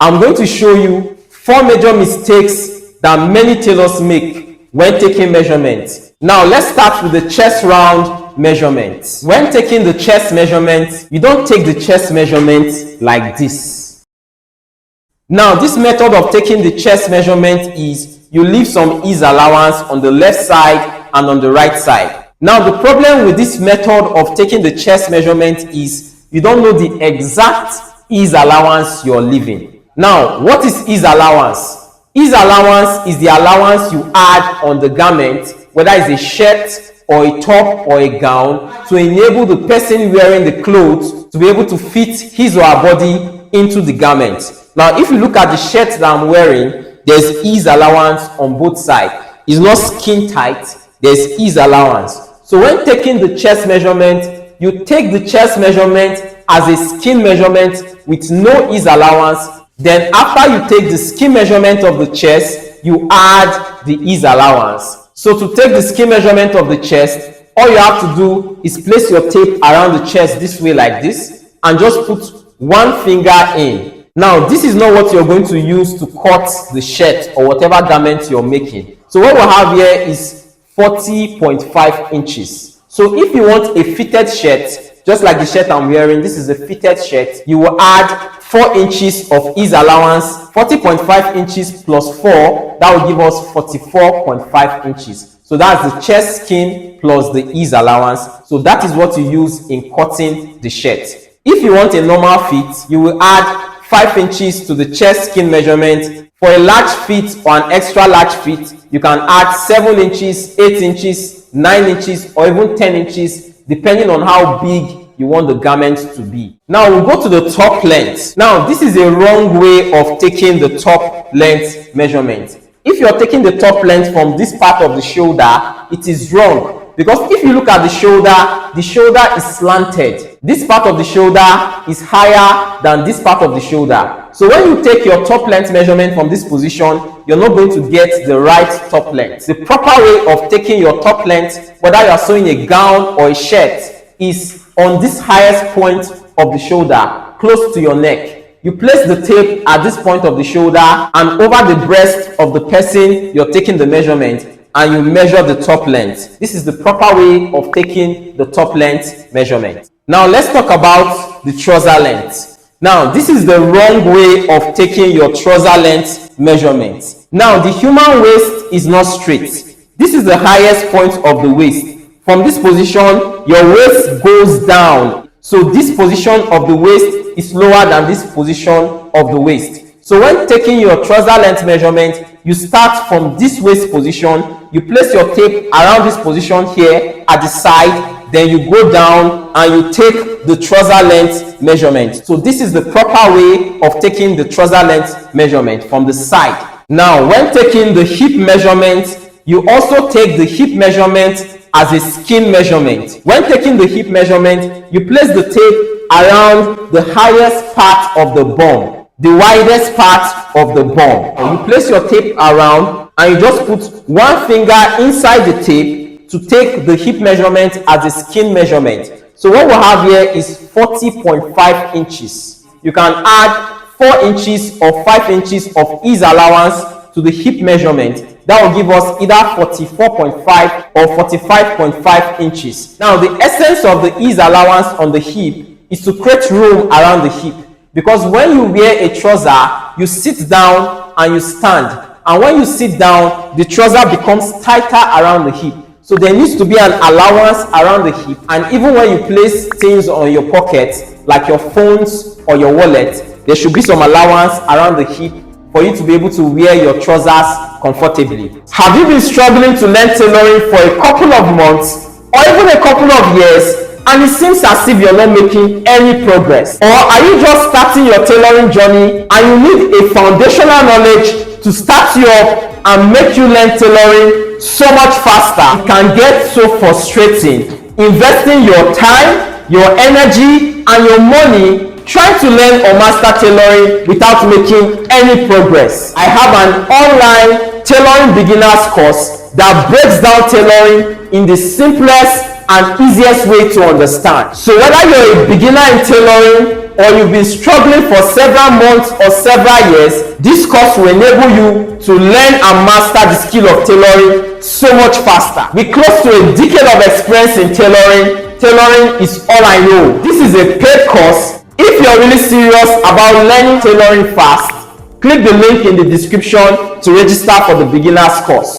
I'm going to show you 4 major mistakes that many tailors make when taking measurements. Now let's start with the chest round measurement. When taking the chest measurement, you don't take the chest measurement like this. Now this method of taking the chest measurement is you leave some ease allowance on the left side and on the right side. Now the problem with this method of taking the chest measurement is you don't know the exact ease allowance you're leaving. Now, what is ease allowance? Ease allowance is the allowance you add on the garment, whether it's a shirt or a top or a gown, to enable the person wearing the clothes to be able to fit his or her body into the garment. Now, if you look at the shirt that I'm wearing, there's ease allowance on both sides. It's not skin tight, there's ease allowance. So when taking the chest measurement, you take the chest measurement as a skin measurement with no ease allowance. Then after you take the skin measurement of the chest, you add the ease allowance. So to take the skin measurement of the chest, all you have to do is place your tape around the chest this way like this and just put one finger in. Now this is not what you're going to use to cut the shirt or whatever garment you're making. So what we have here is 40.5 inches. So if you want a fitted shirt, just like the shirt I'm wearing, this is a fitted shirt, you will add 4 inches of ease allowance. 40.5 inches plus 4, that will give us 44.5 inches. So that's the chest skin plus the ease allowance. So that is what you use in cutting the shirt. If you want a normal fit, you will add 5 inches to the chest skin measurement. For a large fit or an extra large fit, you can add 7 inches, 8 inches, 9 inches, or even 10 inches, depending on how big you want the garment to be. Now we'll go to the top length. Now this is a wrong way of taking the top length measurement. If you're taking the top length from this part of the shoulder, it is wrong, because if you look at the shoulder is slanted. This part of the shoulder is higher than this part of the shoulder. So when you take your top length measurement from this position, you're not going to get the right top length. The proper way of taking your top length, whether you are sewing a gown or a shirt, is on this highest point of the shoulder, close to your neck. You place the tape at this point of the shoulder and over the breast of the person you're taking the measurement, and you measure the top length. This is the proper way of taking the top length measurement. Now let's talk about the trouser length. Now this is the wrong way of taking your trouser length measurement. Now the human waist is not straight. This is the highest point of the waist. From this position, your waist goes down. So this position of the waist is lower than this position of the waist. So when taking your trouser length measurement, you start from this waist position, you place your tape around this position here at the side, then you go down and you take the trouser length measurement. So this is the proper way of taking the trouser length measurement, from the side. Now when taking the hip measurement, you also take the hip measurement as a skin measurement. When taking the hip measurement, you place the tape around the highest part of the bum, the widest part of the bum. And you place your tape around and you just put one finger inside the tape to take the hip measurement as a skin measurement. So what we have here is 40.5 inches. You can add 4 inches or 5 inches of ease allowance to the hip measurement. That will give us either 44.5 or 45.5 inches. Now the essence of the ease allowance on the hip is to create room around the hip, because when you wear a trouser, you sit down and you stand, and when you sit down, the trouser becomes tighter around the hip. So there needs to be an allowance around the hip, and even when you place things on your pockets like your phones or your wallet, there should be some allowance around the hip for you to be able to wear your trousers comfortably. Have you been struggling to learn tailoring for a couple of months or even a couple of years, and it seems as if you're not making any progress? Or are you just starting your tailoring journey and you need a foundational knowledge to start you up and make you learn tailoring so much faster? It can get so frustrating investing your time, your energy, and your money trying to learn or master tailoring without making any progress. I have an online tailoring beginners course that breaks down tailoring in the simplest and easiest way to understand. So whether you're a beginner in tailoring or you've been struggling for several months or several years, this course will enable you to learn and master the skill of tailoring so much faster. With close to a decade of experience in tailoring, tailoring is all I know. This is a paid course. If you're really serious about learning tailoring fast, click the link in the description to register for the beginner's course.